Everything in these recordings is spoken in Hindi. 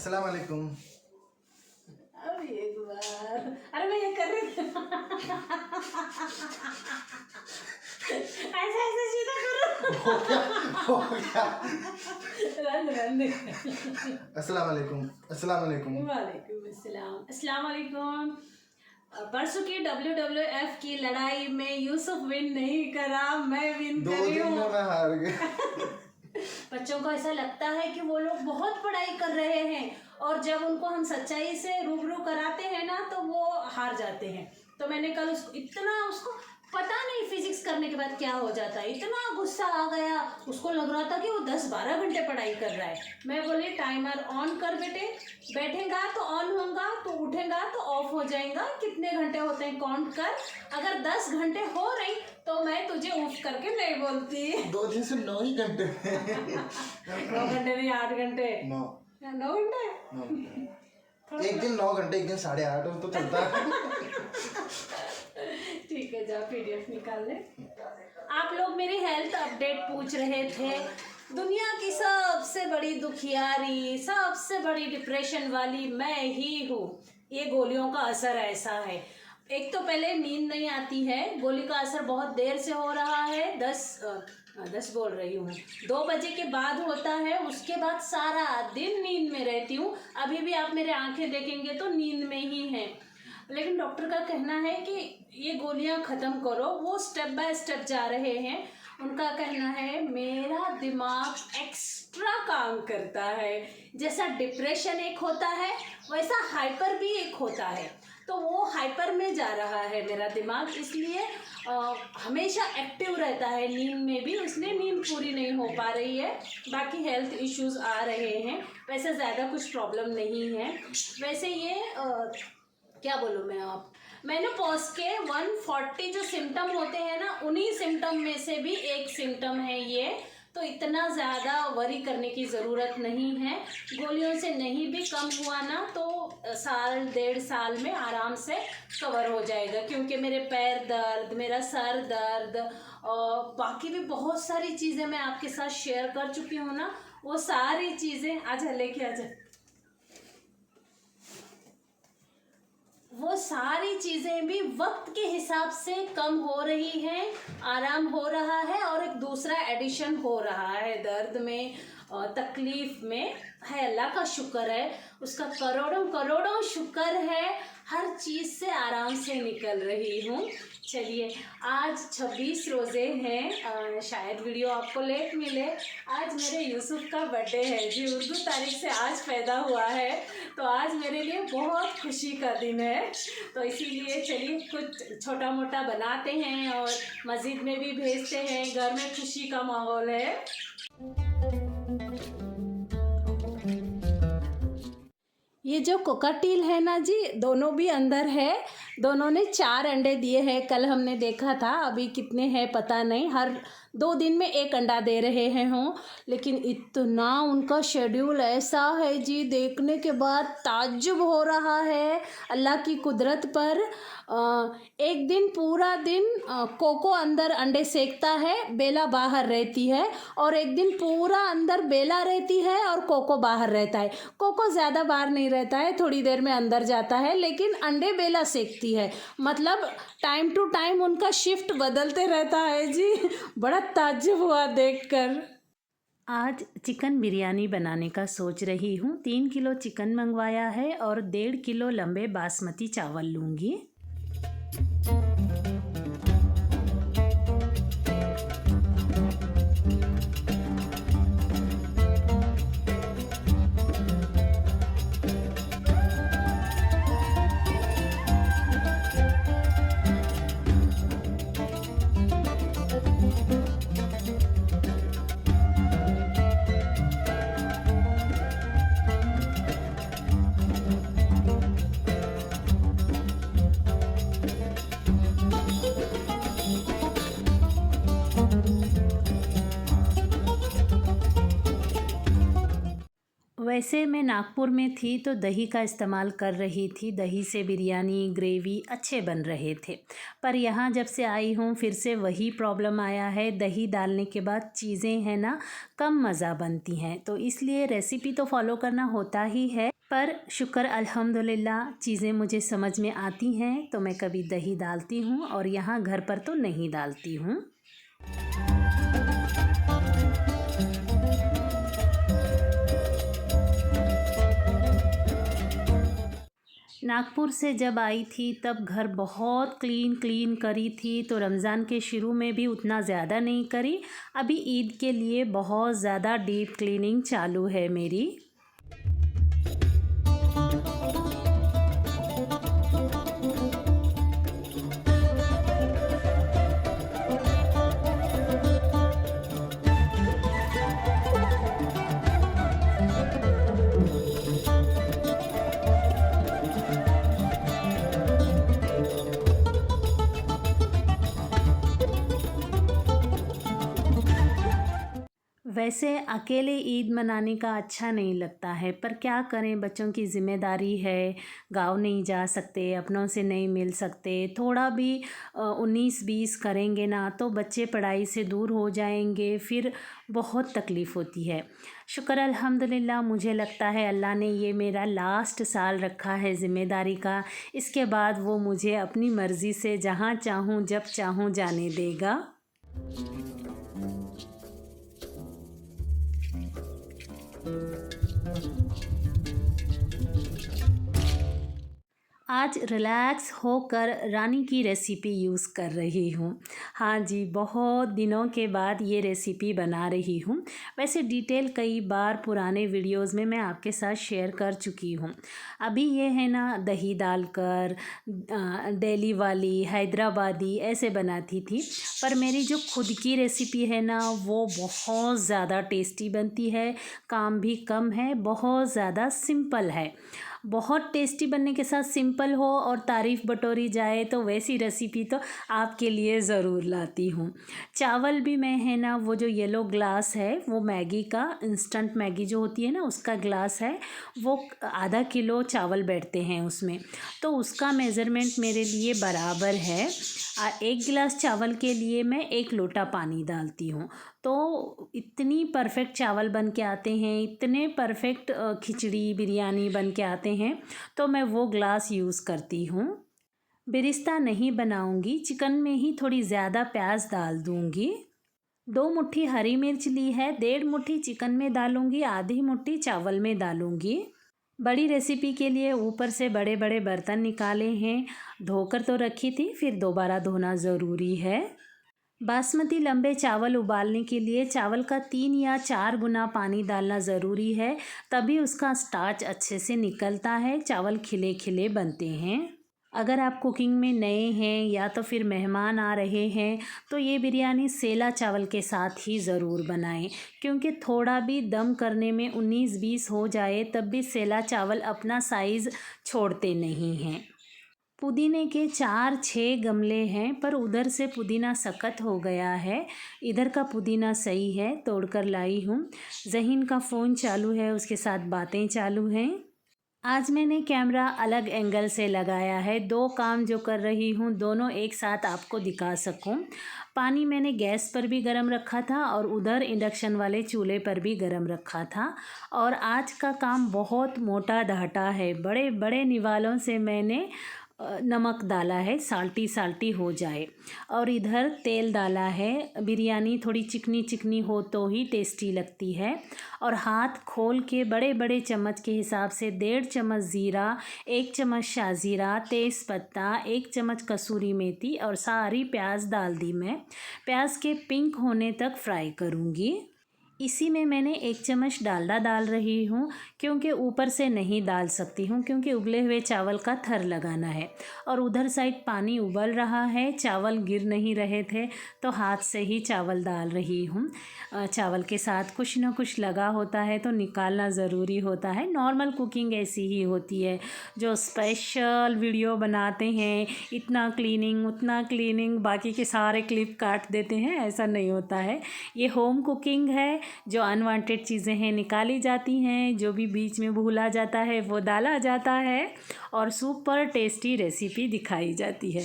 अस्सलाम वालेकुम। अब एक बार, अरे मैं ये कर रही थी। ऐसे ऐसे सीधा करो। हो गया। रन अस्सलाम वालेकुम। अस्सलाम वालेकुम। वालेकुम अस्सलाम। अस्सलाम वालेकुम। परसों की WWF की लड़ाई में यूसुफ विन नहीं करा, मैं विन 2 करी दिन हूँ। में मैं हार गया। बच्चों को ऐसा लगता है कि वो लोग बहुत पढ़ाई कर रहे हैं और जब उनको हम सच्चाई से रूबरू कराते हैं ना तो वो हार जाते हैं। तो मैंने कल उसको पता नहीं फिजिक्स करने के बाद क्या हो जाता है, इतना गुस्सा आ गया। उसको लग रहा था कि वो 10-12 घंटे पढ़ाई कर रहा है। मैं बोली टाइमर ऑन कर बेटे, बैठेगा तो ऑन होगा, तो उठेगा तो ऑफ हो जाएगा, कितने घंटे होते हैं काउंट कर, अगर 10 घंटे हो रही तो मैं तुझे उफ करके नहीं बोलती। 2 दिन से 9 ही घंटे 9 घंटे नहीं, 8 घंटे। 9 घंटे 9 घंटे। एक दिन 9 घंटे, एक दिन 8.5 तो चलता है। ठीक है, जाओ PDF निकाल ले। आप लोग मेरी हेल्थ अपडेट पूछ रहे थे। दुनिया की सबसे बड़ी दुखियारी, सबसे बड़ी डिप्रेशन वाली मैं ही हूँ। ये गोलियों का असर ऐसा है। एक तो पहले नींद नहीं आती है, गोली का असर बहुत देर से हो रहा है। 10 बोल रही हूँ, 2 बजे के बाद होता है। उसके बाद सारा दिन नींद में रहती हूँ। अभी भी आप मेरे आंखें देखेंगे तो नींद में ही हैं। लेकिन डॉक्टर का कहना है कि ये गोलियां ख़त्म करो। वो स्टेप बाय स्टेप जा रहे हैं। उनका कहना है मेरा दिमाग एक्स्ट्रा काम करता है। जैसा डिप्रेशन एक होता है वैसा हाइपर भी एक होता है, तो वो हाइपर में जा रहा है मेरा दिमाग, इसलिए हमेशा एक्टिव रहता है। नींद में भी उसने नींद पूरी नहीं हो पा रही है। बाकी हेल्थ इश्यूज आ रहे हैं, वैसे ज़्यादा कुछ प्रॉब्लम नहीं है। वैसे ये क्या बोलूँ मैं, आप मेनोपॉज के 140 जो सिम्टम होते हैं ना, उन्हीं सिम्टम में से भी एक सिम्टम है ये। तो इतना ज़्यादा वरी करने की ज़रूरत नहीं है। गोलियों से नहीं भी कम हुआ ना तो 1.5 साल में आराम से कवर हो जाएगा। क्योंकि मेरे पैर दर्द, मेरा सर दर्द और बाकी भी बहुत सारी चीज़ें मैं आपके साथ शेयर कर चुकी हूँ ना, वो सारी चीज़ें आजा लेके आजा, वो सारी चीज़ें भी वक्त के हिसाब से कम हो रही हैं, आराम हो रहा है और एक दूसरा एडिशन हो रहा है दर्द में और तकलीफ़ में। है अल्लाह का शुक्र है, उसका करोड़ों करोड़ों शुक्र है। हर चीज़ से आराम से निकल रही हूँ। चलिए, आज 26 रोज़े हैं। शायद वीडियो आपको लेट मिले। आज मेरे यूसुफ का बर्थडे है जी, उर्दू तारीख से आज पैदा हुआ है, तो आज मेरे लिए बहुत खुशी का दिन है। तो इसीलिए चलिए कुछ छोटा मोटा बनाते हैं और मस्जिद में भी भेजते हैं। घर में खुशी का माहौल है। ये जो कोकाटील है ना जी, दोनों भी अंदर है। दोनों ने 4 अंडे दिए हैं, कल हमने देखा था। अभी कितने हैं पता नहीं, हर 2 दिन में 1 अंडा दे रहे हैं हों। लेकिन इतना उनका शेड्यूल ऐसा है जी, देखने के बाद ताज्जुब हो रहा है अल्लाह की कुदरत पर। एक दिन पूरा दिन कोको अंदर अंडे सेकता है, बेला बाहर रहती है, और एक दिन पूरा अंदर बेला रहती है और कोको बाहर रहता है। कोको ज़्यादा बाहर नहीं रहता है, थोड़ी देर में अंदर जाता है, लेकिन अंडे बेला सेकती है। मतलब टाइम टू टाइम उनका शिफ्ट बदलते रहता है जी। बड़ा ताज्जुब हुआ देखकर। आज चिकन बिरयानी बनाने का सोच रही हूँ। 3 किलो चिकन मंगवाया है और 1.5 किलो लंबे बासमती चावल लूँगी। वैसे मैं नागपुर में थी तो दही का इस्तेमाल कर रही थी। दही से बिरयानी, ग्रेवी अच्छे बन रहे थे। पर यहाँ जब से आई हूँ फिर से वही प्रॉब्लम आया है। दही डालने के बाद चीज़ें हैं ना कम मज़ा बनती हैं, तो इसलिए रेसिपी तो फॉलो करना होता ही है। पर शुक्र अल्हम्दुलिल्लाह चीज़ें मुझे समझ में आती हैं तो मैं कभी दही डालती हूँ और यहाँ घर पर तो नहीं डालती हूँ। नागपुर से जब आई थी तब घर बहुत क्लीन करी थी, तो रमज़ान के शुरू में भी उतना ज़्यादा नहीं करी। अभी ईद के लिए बहुत ज़्यादा डीप क्लीनिंग चालू है मेरी। वैसे अकेले ईद मनाने का अच्छा नहीं लगता है, पर क्या करें, बच्चों की ज़िम्मेदारी है, गाँव नहीं जा सकते, अपनों से नहीं मिल सकते। थोड़ा भी 19-20 करेंगे ना तो बच्चे पढ़ाई से दूर हो जाएंगे, फिर बहुत तकलीफ़ होती है। शुक्र अल्हम्दुलिल्लाह मुझे लगता है अल्लाह ने ये मेरा लास्ट साल रखा है ज़िम्मेदारी का। इसके बाद वो मुझे अपनी मर्ज़ी से जहाँ चाहूँ जब चाहूँ जाने देगा। आज रिलैक्स होकर रानी की रेसिपी यूज़ कर रही हूँ। हाँ जी, बहुत दिनों के बाद ये रेसिपी बना रही हूँ। वैसे डिटेल कई बार पुराने वीडियोस में मैं आपके साथ शेयर कर चुकी हूँ। अभी ये है ना दही डालकर दिल्ली वाली, हैदराबादी ऐसे बनाती थी, पर मेरी जो खुद की रेसिपी है ना वो बहुत ज़्यादा टेस्टी बनती है, काम भी कम है, बहुत ज़्यादा सिंपल है। बहुत टेस्टी बनने के साथ सिंपल हो और तारीफ़ बटोरी जाए तो वैसी रेसिपी तो आपके लिए ज़रूर लाती हूँ। चावल भी मैं है ना वो जो येलो ग्लास है वो मैगी का, इंस्टेंट मैगी जो होती है ना उसका ग्लास है, वो आधा किलो चावल बैठते हैं उसमें, तो उसका मेज़रमेंट मेरे लिए बराबर है। 1 गिलास चावल के लिए मैं 1 लोटा पानी डालती हूँ, तो इतनी परफेक्ट चावल बन के आते हैं, इतने परफेक्ट खिचड़ी बिरयानी बन के आते हैं, तो मैं वो ग्लास यूज़ करती हूँ। बिरिस्ता नहीं बनाऊँगी, चिकन में ही थोड़ी ज़्यादा प्याज डाल दूँगी। 2 मुट्ठी हरी मिर्च ली है, 1.5 मुट्ठी चिकन में डालूँगी, आधी मुट्ठी चावल में डालूँगी। बड़ी रेसिपी के लिए ऊपर से बड़े बड़े बर्तन निकाले हैं, धोकर तो रखी थी, फिर दोबारा धोना ज़रूरी है। बासमती लंबे चावल उबालने के लिए चावल का 3 या 4 गुना पानी डालना ज़रूरी है, तभी उसका स्टार्च अच्छे से निकलता है, चावल खिले खिले बनते हैं। अगर आप कुकिंग में नए हैं या तो फिर मेहमान आ रहे हैं तो ये बिरयानी सेला चावल के साथ ही ज़रूर बनाएं, क्योंकि थोड़ा भी दम करने में 19-20 हो जाए तब भी सेला चावल अपना साइज़ छोड़ते नहीं हैं। पुदीने के 4-6 गमले हैं, पर उधर से पुदीना सख्त हो गया है, इधर का पुदीना सही है, तोड़कर लाई हूँ। ज़हीन का फ़ोन चालू है, उसके साथ बातें चालू हैं। आज मैंने कैमरा अलग एंगल से लगाया है, 2 काम जो कर रही हूँ दोनों एक साथ आपको दिखा सकूँ। पानी मैंने गैस पर भी गरम रखा था और उधर इंडक्शन वाले चूल्हे पर भी गरम रखा था, और आज का काम बहुत मोटा धाटा है। बड़े बड़े निवालों से मैंने नमक डाला है, साल्टी साल्टी हो जाए, और इधर तेल डाला है। बिरयानी थोड़ी चिकनी चिकनी हो तो ही टेस्टी लगती है। और हाथ खोल के बड़े बड़े चम्मच के हिसाब से 1.5 चम्मच ज़ीरा, 1 चम्मच शाज़ीरा, तेज़पत्ता, 1 चम्मच कसूरी मेथी और सारी प्याज डाल दी। मैं प्याज के पिंक होने तक फ्राई करूँगी। इसी में मैंने 1 चम्मच डालडा डाल रही हूँ, क्योंकि ऊपर से नहीं डाल सकती हूँ, क्योंकि उबले हुए चावल का थर लगाना है। और उधर साइड पानी उबल रहा है, चावल गिर नहीं रहे थे तो हाथ से ही चावल डाल रही हूँ। चावल के साथ कुछ ना कुछ लगा होता है तो निकालना ज़रूरी होता है। नॉर्मल कुकिंग ऐसी ही होती है, जो स्पेशल वीडियो बनाते हैं इतना क्लीनिंग उतना क्लीनिंग, बाकी के सारे क्लिप काट देते हैं, ऐसा नहीं होता है। ये होम कुकिंग है, जो अनवांटेड चीज़ें हैं निकाली जाती हैं, जो भी बीच में भूला जाता है वो डाला जाता है, और सुपर टेस्टी रेसिपी दिखाई जाती है।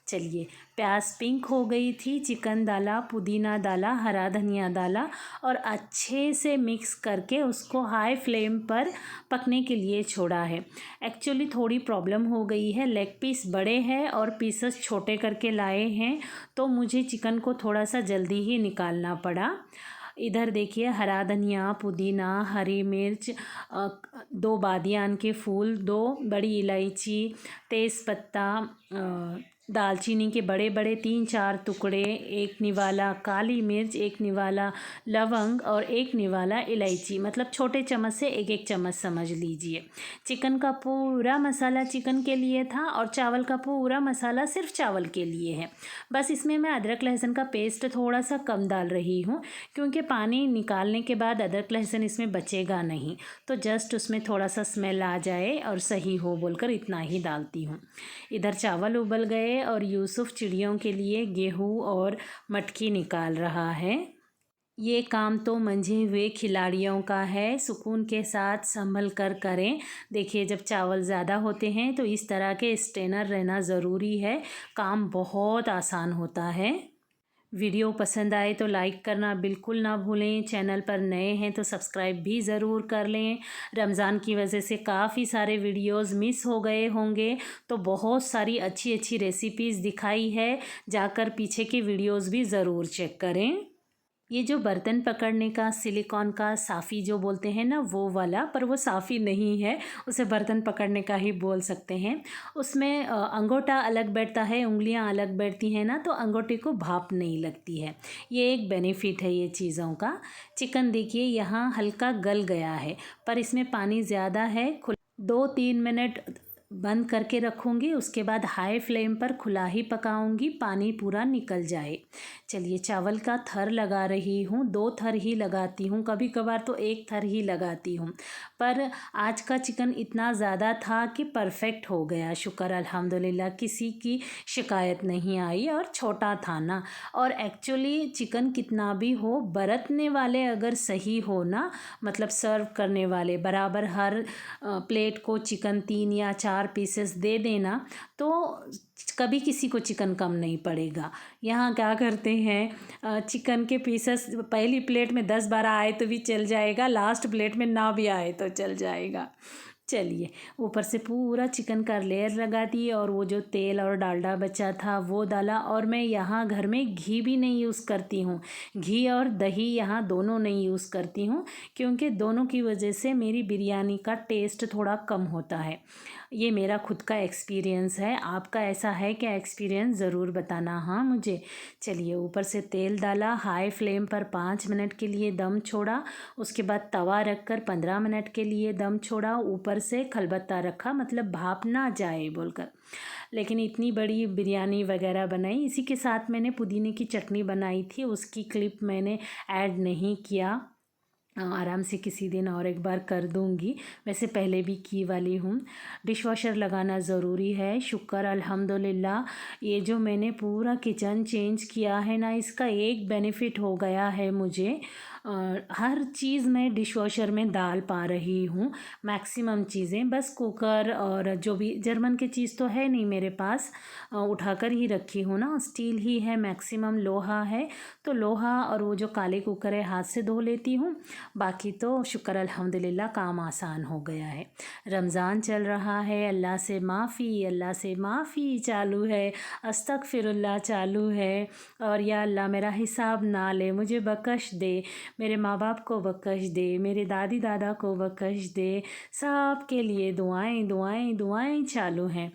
चलिए, प्याज पिंक हो गई थी, चिकन डाला, पुदीना डाला, हरा धनिया डाला और अच्छे से मिक्स करके उसको हाई फ्लेम पर पकने के लिए छोड़ा है। एक्चुअली थोड़ी प्रॉब्लम हो गई है, लेग पीस बड़े हैं और पीसेस छोटे करके लाए हैं, तो मुझे चिकन को थोड़ा सा जल्दी ही निकालना पड़ा। इधर देखिए, हरा धनिया, पुदीना, हरी मिर्च, 2 बादियान के फूल, 2 बड़ी इलायची, तेज़पत्ता, दालचीनी के बड़े बड़े 3-4 टुकड़े, 1 निवाला काली मिर्च, 1 निवाला लवंग और 1 निवाला इलायची, मतलब छोटे चम्मच से 1-1 चम्मच समझ लीजिए। चिकन का पूरा मसाला चिकन के लिए था और चावल का पूरा मसाला सिर्फ चावल के लिए है। बस इसमें मैं अदरक लहसुन का पेस्ट थोड़ा सा कम डाल रही हूँ, क्योंकि पानी निकालने के बाद अदरक लहसुन इसमें बचेगा नहीं, तो जस्ट उसमें थोड़ा सा स्मेल आ जाए और सही हो बोलकर इतना ही डालती हूँ। इधर चावल उबल गए और यूसुफ चिड़ियों के लिए गेहूं और मटकी निकाल रहा है। ये काम तो मंझे हुए खिलाड़ियों का है, सुकून के साथ संभल कर करें। देखिए, जब चावल ज़्यादा होते हैं तो इस तरह के स्ट्रेनर रहना ज़रूरी है, काम बहुत आसान होता है। वीडियो पसंद आए तो लाइक करना बिल्कुल ना भूलें, चैनल पर नए हैं तो सब्सक्राइब भी ज़रूर कर लें। रमज़ान की वजह से काफ़ी सारे वीडियोस मिस हो गए होंगे, तो बहुत सारी अच्छी अच्छी रेसिपीज़ दिखाई है, जाकर पीछे के वीडियोस भी ज़रूर चेक करें। ये जो बर्तन पकड़ने का सिलिकॉन का साफ़ी जो बोलते हैं ना, वो वाला, पर वो साफ़ी नहीं है, उसे बर्तन पकड़ने का ही बोल सकते हैं। उसमें अंगूठा अलग बैठता है, उंगलियां अलग बैठती हैं ना, तो अंगूठे को भाप नहीं लगती है। ये एक बेनिफिट है ये चीज़ों का। चिकन देखिए यहाँ हल्का गल गया है, पर इसमें पानी ज़्यादा है। 2-3 मिनट बंद करके रखूँगी, उसके बाद हाई फ्लेम पर खुला ही पकाऊंगी, पानी पूरा निकल जाए। चलिए, चावल का थर लगा रही हूँ, 2 थर ही लगाती हूँ, कभी कभार तो 1 थर ही लगाती हूँ, पर आज का चिकन इतना ज़्यादा था कि परफेक्ट हो गया, शुक्र अल्हम्दुलिल्लाह, किसी की शिकायत नहीं आई और छोटा था ना। और एक्चुअली चिकन कितना भी हो, बरतने वाले अगर सही हो ना, मतलब सर्व करने वाले बराबर हर प्लेट को चिकन 3 या 4 पीसेस दे देना, तो कभी किसी को चिकन कम नहीं पड़ेगा। यहाँ क्या करते हैं, चिकन के पीसेस पहली प्लेट में 10-12 आए तो भी चल जाएगा, लास्ट प्लेट में ना भी आए तो चल जाएगा। चलिए, ऊपर से पूरा चिकन का लेयर लगा दी और वो जो तेल और डालडा बचा था वो डाला। और मैं यहाँ घर में घी भी नहीं यूज़ करती हूँ, घी और दही यहाँ दोनों नहीं यूज़ करती हूँ, क्योंकि दोनों की वजह से मेरी बिरयानी का टेस्ट थोड़ा कम होता है। ये मेरा खुद का एक्सपीरियंस है, आपका ऐसा है क्या एक्सपीरियंस, ज़रूर बताना हाँ मुझे। चलिए, ऊपर से तेल डाला, हाई फ्लेम पर 5 मिनट के लिए दम छोड़ा, उसके बाद तवा रखकर 15 मिनट के लिए दम छोड़ा, ऊपर से खलबत्ता रखा, मतलब भाप ना जाए बोलकर। लेकिन इतनी बड़ी बिरयानी वगैरह बनाई, इसी के साथ मैंने पुदीने की चटनी बनाई थी, उसकी क्लिप मैंने ऐड नहीं किया, आराम से किसी दिन और एक बार कर दूंगी, वैसे पहले भी की वाली हूँ। डिश वॉशर लगाना ज़रूरी है, शुक्र अल्हम्दुलिल्लाह। ये जो मैंने पूरा किचन चेंज किया है ना, इसका एक बेनिफिट हो गया है मुझे, हर चीज़ मैं डिश वॉशर में डाल पा रही हूँ, मैक्सिमम चीज़ें। बस कुकर और जो भी जर्मन की चीज़ तो है नहीं मेरे पास, उठाकर ही रखी हूँ ना, स्टील ही है, मैक्सिमम लोहा है, तो लोहा और वो जो काले कुकर है हाथ से धो लेती हूँ। बाकी तो शुक्र अल्हम्दुलिल्लाह काम आसान हो गया है। रमज़ान चल रहा है, अल्लाह से माफ़ी, अल्लाह से माफ़ी चालू है, अस्तगफिरुल्लाह चालू है, और या अल्लाह मेरा हिसाब ना ले, मुझे बख्श दे, मेरे माँ बाप को बख्श दे, मेरे दादी दादा को बख्श दे, सब के लिए दुआएं दुआएं दुआएं चालू हैं।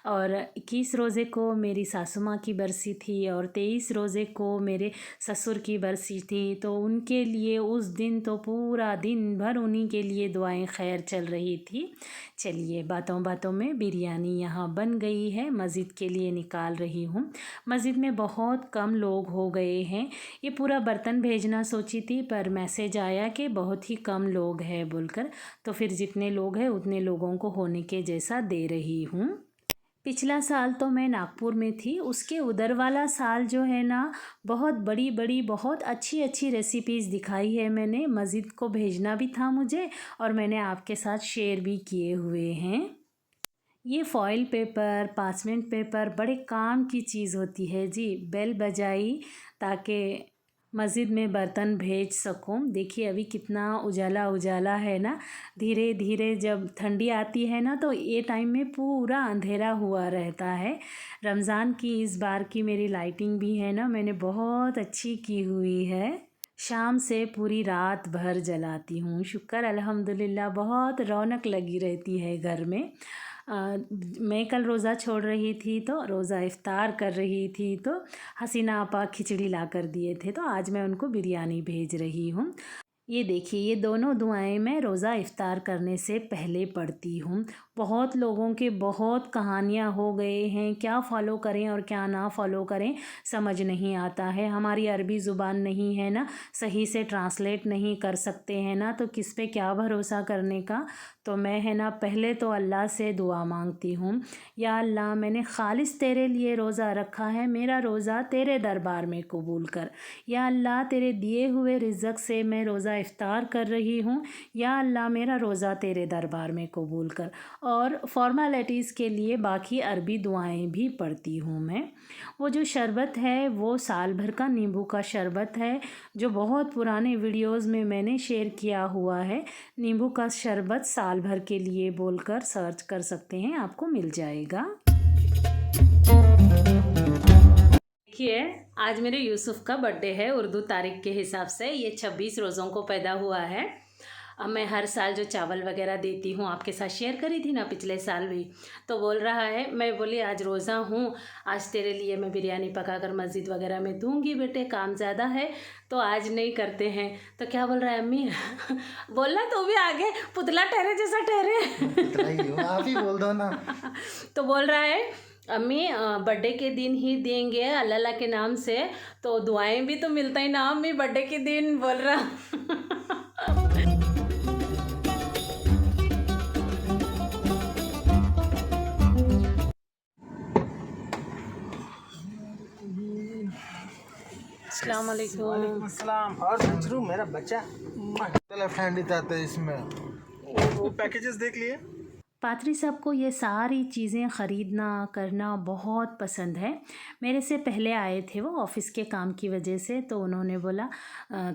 और 21 रोज़े को मेरी सासू माँ की बरसी थी और 23 रोज़े को मेरे ससुर की बरसी थी, तो उनके लिए उस दिन तो पूरा दिन भर उन्हीं के लिए दुआएं खैर चल रही थी। चलिए, बातों बातों में बिरयानी यहाँ बन गई है, मस्जिद के लिए निकाल रही हूँ। मस्जिद में बहुत कम लोग हो गए हैं, ये पूरा बर्तन भेजना सोची थी, पर मैसेज आया कि बहुत ही कम लोग हैं बोलकर, तो फिर जितने लोग हैं उतने लोगों को होने के जैसा दे रही हूँ। पिछला साल तो मैं नागपुर में थी, उसके उधर वाला साल जो है ना, बहुत बड़ी बड़ी बहुत अच्छी अच्छी रेसिपीज़ दिखाई है मैंने, मस्जिद को भेजना भी था मुझे और मैंने आपके साथ शेयर भी किए हुए हैं। ये फॉइल पेपर, पार्चमेंट पेपर बड़े काम की चीज़ होती है जी। बेल बजाई ताकि मस्जिद में बर्तन भेज सकूं। देखिए अभी कितना उजाला उजाला है ना। धीरे धीरे जब ठंडी आती है ना तो ये टाइम में पूरा अंधेरा हुआ रहता है। रमज़ान की इस बार की मेरी लाइटिंग भी है ना, मैंने बहुत अच्छी की हुई है। शाम से पूरी रात भर जलाती हूँ। शुक्र अल्हम्दुलिल्लाह, बहुत रौनक लगी रहती है घर में। मैं कल रोज़ा छोड़ रही थी तो रोज़ा इफ़्तार कर रही थी तो हसीना आपा खिचड़ी ला कर दिए थे, तो आज मैं उनको बिरयानी भेज रही हूँ। ये देखिए ये दोनों दुआएं मैं रोज़ा इफ़्तार करने से पहले पढ़ती हूँ। बहुत लोगों के बहुत कहानियाँ हो गए हैं, क्या फ़ॉलो करें और क्या ना फ़ॉलो करें समझ नहीं आता है। हमारी अरबी ज़ुबान नहीं है ना, सही से ट्रांसलेट नहीं कर सकते हैं ना, तो किस पे क्या भरोसा करने का। तो मैं है ना पहले तो अल्लाह से दुआ मांगती हूँ, या अल्लाह मैंने खालिस तेरे लिए रोज़ा रखा है, मेरा रोज़ा तेरे दरबार में कबूल कर। या अल्लाह तेरे दिए हुए रिज़्क़ से मैं रोज़ा इफ़्तार कर रही हूँ, या अल्लाह मेरा रोज़ा तेरे दरबार में कबूल कर। और फॉर्मेलिटीज़ के लिए बाकी अरबी दुआएं भी पढ़ती हूँ मैं। वो जो शरबत है वो साल भर का नींबू का शरबत है, जो बहुत पुराने वीडियोज़ में मैंने शेयर किया हुआ है। नींबू का शरबत साल भर के लिए बोलकर सर्च कर सकते हैं, आपको मिल जाएगा। देखिए आज मेरे यूसुफ का बर्थडे है, उर्दू तारीख के हिसाब से ये 26 रोज़ों को पैदा हुआ है। अब मैं हर साल जो चावल वगैरह देती हूँ, आपके साथ शेयर करी थी ना पिछले साल भी, तो बोल रहा है, मैं बोली आज रोज़ा हूँ, आज तेरे लिए मैं बिरयानी पका कर मस्जिद वगैरह में दूँगी बेटे, काम ज़्यादा है तो आज नहीं करते हैं। तो क्या बोल रहा है अम्मी बोलना तो भी आगे पुतला ठहरे जैसा ठहरे आप ही बोल दो ना। तो बोल रहा है अम्मी बर्थडे के दिन ही देंगे अल्लाह के नाम से, तो दुआएं भी तो मिलता ही ना अम्मी बर्थडे के दिन, बोल रहा। अस्सलाम वालेकुम। वालेकुम अस्सलाम। और मंजरू मेरा बच्चा, लेफ्ट हैंड ही आता है इसमें। वो पैकेजेस देख लिए? पात्री साहब को ये सारी चीज़ें ख़रीदना करना बहुत पसंद है। मेरे से पहले आए थे वो ऑफ़िस के काम की वजह से, तो उन्होंने बोला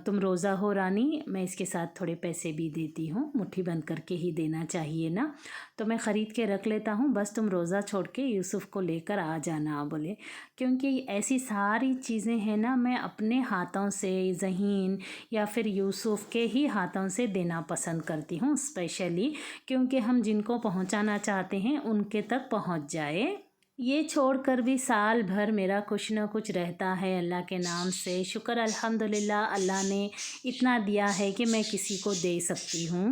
तुम रोज़ा हो रानी, मैं इसके साथ थोड़े पैसे भी देती हूँ, मुट्ठी बंद करके ही देना चाहिए ना, तो मैं ख़रीद के रख लेता हूँ, बस तुम रोज़ा छोड़ के यूसुफ को लेकर आ जाना बोले। क्योंकि ऐसी सारी चीज़ें हैं ना, मैं अपने हाथों से ज़हीन या फिर यूसुफ के ही हाथों से देना पसंद करती हूँ, स्पेशली क्योंकि हम जिनको पहुंचाना चाहते हैं उनके तक पहुंच जाए। ये छोड़कर भी साल भर मेरा कुछ ना कुछ रहता है अल्लाह के नाम से। शुक्र अल्हम्दुलिल्लाह, अल्लाह ने इतना दिया है कि मैं किसी को दे सकती हूँ।